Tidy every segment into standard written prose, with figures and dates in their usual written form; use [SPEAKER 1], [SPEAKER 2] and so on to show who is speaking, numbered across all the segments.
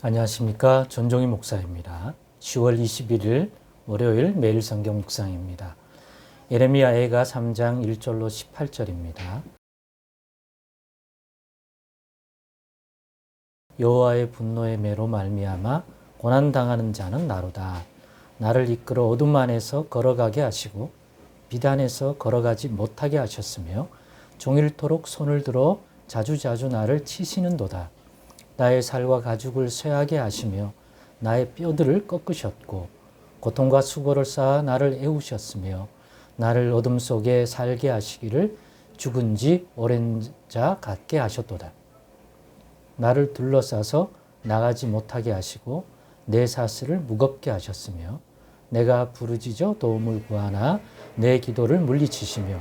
[SPEAKER 1] 안녕하십니까. 전종희 목사입니다. 10월 21일 월요일 매일 성경 묵상입니다. 예레미야애가 3장 1절로 18절입니다. 여호와의 분노의 매로 말미암아 고난당하는 자는 나로다. 나를 이끌어 어둠 안에서 걸어가게 하시고 비단에서 걸어가지 못하게 하셨으며 종일토록 손을 들어 자주자주 나를 치시는도다. 나의 살과 가죽을 쇠하게 하시며 나의 뼈들을 꺾으셨고 고통과 수고를 쌓아 나를 애우셨으며 나를 어둠 속에 살게 하시기를 죽은 지 오랜 자 같게 하셨도다. 나를 둘러싸서 나가지 못하게 하시고 내 사슬을 무겁게 하셨으며 내가 부르짖어 도움을 구하나 내 기도를 물리치시며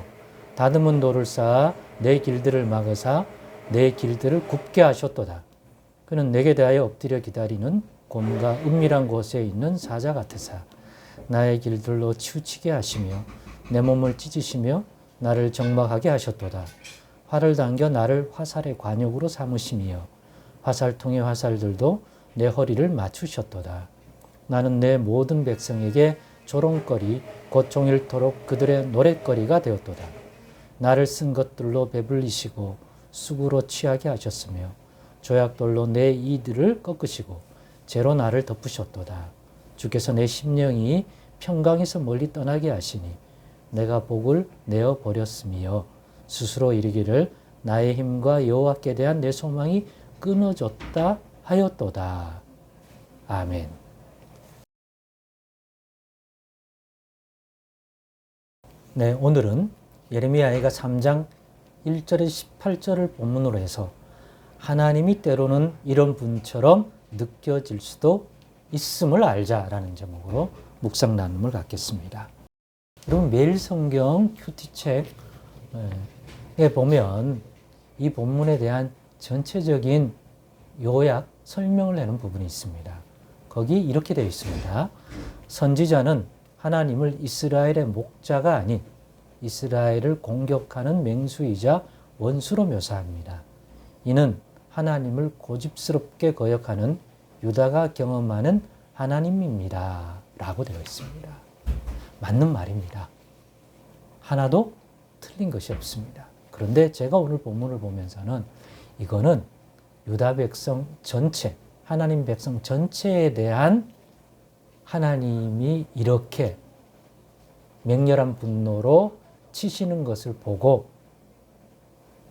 [SPEAKER 1] 다듬은 돌을 쌓아 내 길들을 막으사 내 길들을 굽게 하셨도다. 그는 내게 대하여 엎드려 기다리는 곰과 은밀한 곳에 있는 사자 같으사 나의 길들로 치우치게 하시며 내 몸을 찢으시며 나를 적막하게 하셨도다. 활을 당겨 나를 화살의 관역으로 삼으시며 화살통의 화살들도 내 허리를 맞추셨도다. 나는 내 모든 백성에게 조롱거리 곧 종일토록 그들의 노랫거리가 되었도다. 나를 쓴 것들로 배불리시고 쑥으로 취하게 하셨으며 조약돌로 내 이들을 꺾으시고 재로 나를 덮으셨도다. 주께서 내 심령이 평강에서 멀리 떠나게 하시니 내가 복을 내어 버렸으며 스스로 이르기를 나의 힘과 여호와께 대한 내 소망이 끊어졌다 하였도다. 아멘. 네, 오늘은 예레미야애가 3장 1절에서 18절을 본문으로 해서 하나님이 때로는 이런 분처럼 느껴질 수도 있음을 알자라는 제목으로 묵상 나눔을 갖겠습니다. 여러분 매일 성경 큐티책에 보면 이 본문에 대한 전체적인 요약, 설명을 내는 부분이 있습니다. 거기 이렇게 되어 있습니다. 선지자는 하나님을 이스라엘의 목자가 아닌 이스라엘을 공격하는 맹수이자 원수로 묘사합니다. 이는 하나님을 고집스럽게 거역하는 유다가 경험하는 하나님입니다. 라고 되어 있습니다. 맞는 말입니다. 하나도 틀린 것이 없습니다. 그런데 제가 오늘 본문을 보면서는 이거는 유다 백성 전체, 하나님 백성 전체에 대한 하나님이 이렇게 맹렬한 분노로 치시는 것을 보고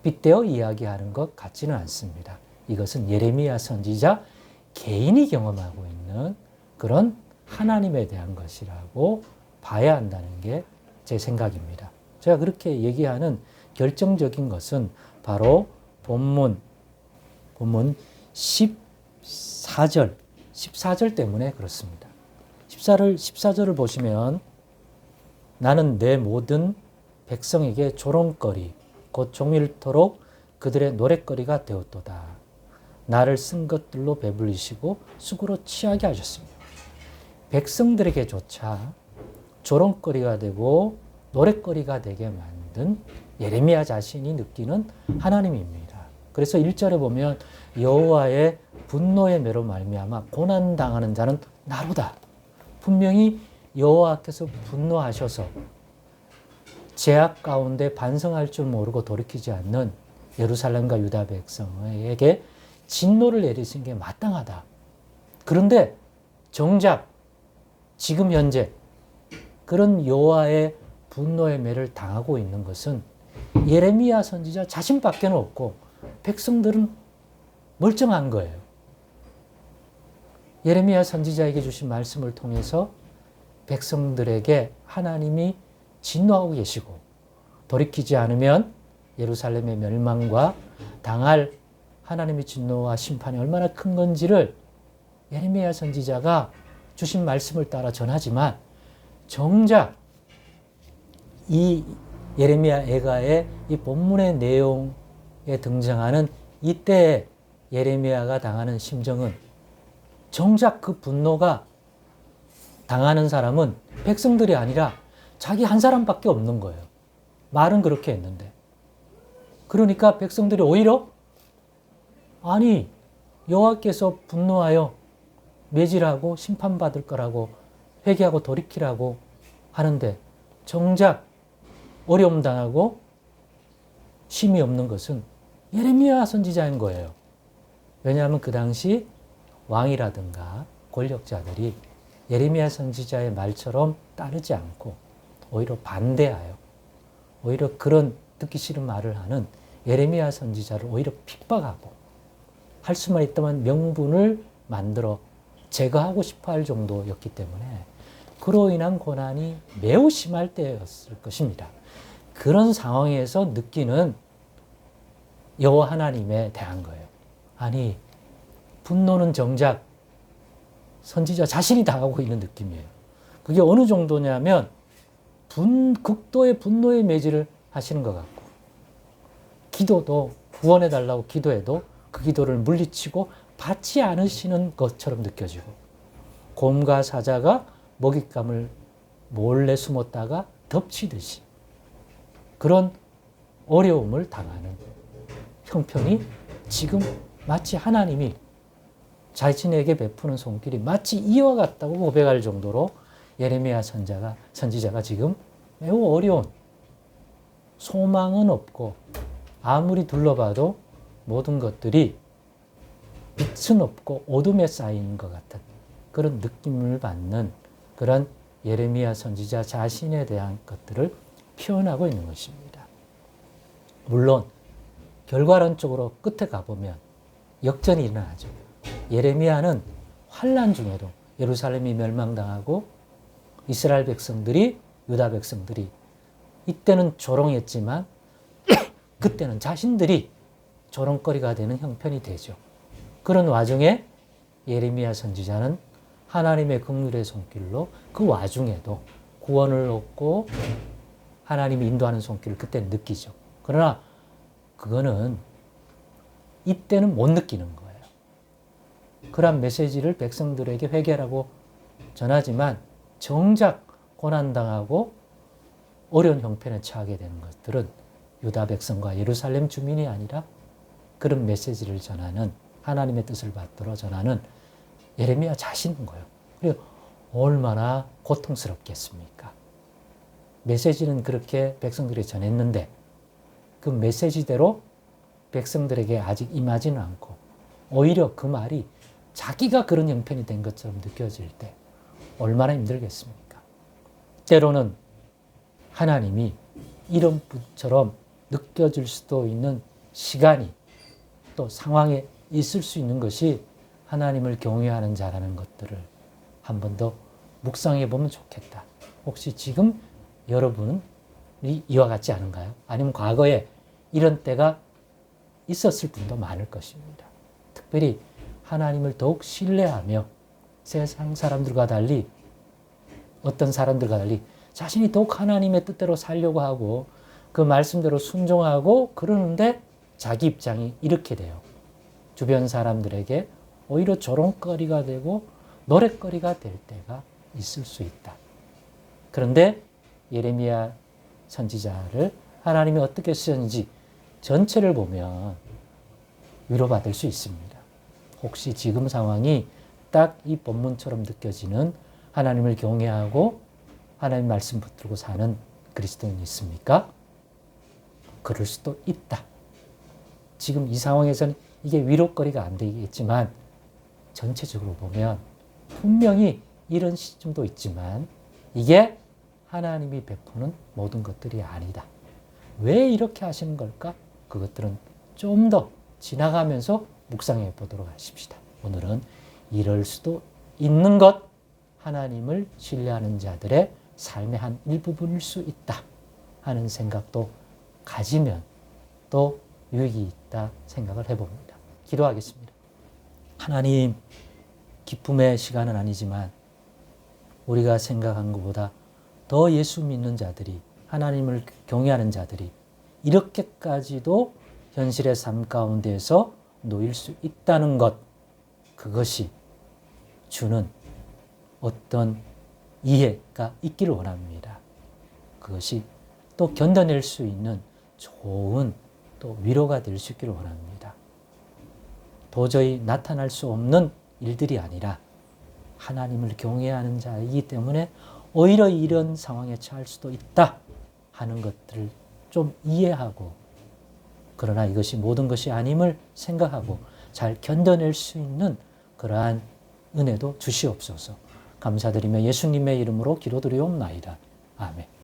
[SPEAKER 1] 빗대어 이야기하는 것 같지는 않습니다. 이것은 예레미야 선지자 개인이 경험하고 있는 그런 하나님에 대한 것이라고 봐야 한다는 게 제 생각입니다. 제가 그렇게 얘기하는 결정적인 것은 바로 본문 14절 때문에 그렇습니다. 14절을 보시면 나는 내 모든 백성에게 조롱거리 곧 종일토록 그들의 노랫거리가 되었도다. 나를 쓴 것들로 배불리시고 쑥으로 취하게 하셨으며 백성들에게조차 조롱거리가 되고 노랫거리가 되게 만든 예레미야 자신이 느끼는 하나님입니다. 그래서 1절에 보면 여호와의 분노의 매로 말미암아 고난당하는 자는 나로다. 분명히 여호와께서 분노하셔서 죄악 가운데 반성할 줄 모르고 돌이키지 않는 예루살렘과 유다 백성에게 진노를 내리신 게 마땅하다. 그런데 정작 지금 현재 그런 여호와의 분노의 매를 당하고 있는 것은 예레미야 선지자 자신밖에 없고 백성들은 멀쩡한 거예요. 예레미야 선지자에게 주신 말씀을 통해서 백성들에게 하나님이 진노하고 계시고 돌이키지 않으면 예루살렘의 멸망과 당할 하나님의 진노와 심판이 얼마나 큰 건지를 예레미야 선지자가 주신 말씀을 따라 전하지만 정작 이 예레미야 애가의 이 본문의 내용에 등장하는 이때 예레미야가 당하는 심정은 정작 그 분노가 당하는 사람은 백성들이 아니라 자기 한 사람밖에 없는 거예요. 말은 그렇게 했는데. 그러니까 백성들이 오히려 아니 여호와께서 분노하여 매질하고 심판받을 거라고 회개하고 돌이키라고 하는데 정작 어려움 당하고 쉼이 없는 것은 예레미야 선지자인 거예요. 왜냐하면 그 당시 왕이라든가 권력자들이 예레미야 선지자의 말처럼 따르지 않고 오히려 반대하여 오히려 그런 듣기 싫은 말을 하는 예레미야 선지자를 오히려 핍박하고 할 수만 있다면 명분을 만들어 제거하고 싶어 할 정도였기 때문에 그로 인한 고난이 매우 심할 때였을 것입니다. 그런 상황에서 느끼는 여호와 하나님에 대한 거예요. 아니, 분노는 정작 선지자 자신이 당하고 있는 느낌이에요. 그게 어느 정도냐면 극도의 분노의 매질을 하시는 것 같고 기도도 구원해달라고 기도해도 그 기도를 물리치고 받지 않으시는 것처럼 느껴지고 곰과 사자가 먹잇감을 몰래 숨었다가 덮치듯이 그런 어려움을 당하는 형편이 지금 마치 하나님이 자신에게 베푸는 손길이 마치 이와 같다고 고백할 정도로 예레미야 선지자가 지금 매우 어려운 소망은 없고 아무리 둘러봐도 모든 것들이 빛은 없고 어둠에 쌓인 것 같은 그런 느낌을 받는 그런 예레미야 선지자 자신에 대한 것들을 표현하고 있는 것입니다. 물론 결과론적으로 끝에 가보면 역전이 일어나죠. 예레미야는 환난 중에도 예루살렘이 멸망당하고 이스라엘 백성들이 유다 백성들이 이때는 조롱했지만 그때는 자신들이 조롱거리가 되는 형편이 되죠. 그런 와중에 예레미야 선지자는 하나님의 긍휼의 손길로 그 와중에도 구원을 얻고 하나님이 인도하는 손길을 그때 느끼죠. 그러나 그거는 이때는 못 느끼는 거예요. 그런 메시지를 백성들에게 회개하라고 전하지만 정작 고난당하고 어려운 형편에 처하게 되는 것들은 유다 백성과 예루살렘 주민이 아니라 그런 메시지를 전하는 하나님의 뜻을 받들어 전하는 예레미야 자신인 거예요. 그리고 얼마나 고통스럽겠습니까? 메시지는 그렇게 백성들이 전했는데 그 메시지대로 백성들에게 아직 임하지는 않고 오히려 그 말이 자기가 그런 형편이 된 것처럼 느껴질 때 얼마나 힘들겠습니까? 때로는 하나님이 이런 분처럼 느껴질 수도 있는 시간이 또 상황에 있을 수 있는 것이 하나님을 경외하는 자라는 것들을 한 번 더 묵상해 보면 좋겠다. 혹시 지금 여러분은 이와 같지 않은가요? 아니면 과거에 이런 때가 있었을 분도 많을 것입니다. 특별히 하나님을 더욱 신뢰하며 세상 사람들과 달리 어떤 사람들과 달리 자신이 더욱 하나님의 뜻대로 살려고 하고 그 말씀대로 순종하고 그러는데 자기 입장이 이렇게 돼요. 주변 사람들에게 오히려 조롱거리가 되고 노랫거리가 될 때가 있을 수 있다. 그런데 예레미야 선지자를 하나님이 어떻게 쓰셨는지 전체를 보면 위로받을 수 있습니다. 혹시 지금 상황이 딱 이 본문처럼 느껴지는 하나님을 경외하고 하나님 말씀 붙들고 사는 그리스도인이 있습니까? 그럴 수도 있다. 지금 이 상황에서는 이게 위로거리가 안 되겠지만 전체적으로 보면 분명히 이런 시점도 있지만 이게 하나님이 베푸는 모든 것들이 아니다. 왜 이렇게 하시는 걸까? 그것들은 좀 더 지나가면서 묵상해 보도록 하십시다. 오늘은 이럴 수도 있는 것, 하나님을 신뢰하는 자들의 삶의 한 일부분일 수 있다 하는 생각도 가지면 또 유익이 있다 생각을 해봅니다. 기도하겠습니다. 하나님, 기쁨의 시간은 아니지만 우리가 생각한 것보다 더 예수 믿는 자들이, 하나님을 경외하는 자들이 이렇게까지도 현실의 삶 가운데에서 놓일 수 있다는 것, 그것이 주는 어떤 이해가 있기를 원합니다. 그것이 또 견뎌낼 수 있는 좋은 또 위로가 될 수 있기를 원합니다. 도저히 나타날 수 없는 일들이 아니라 하나님을 경외하는 자이기 때문에 오히려 이런 상황에 처할 수도 있다 하는 것들을 좀 이해하고, 그러나 이것이 모든 것이 아님을 생각하고 잘 견뎌낼 수 있는 그러한 은혜도 주시옵소서. 감사드리며 예수님의 이름으로 기도드리옵나이다. 아멘.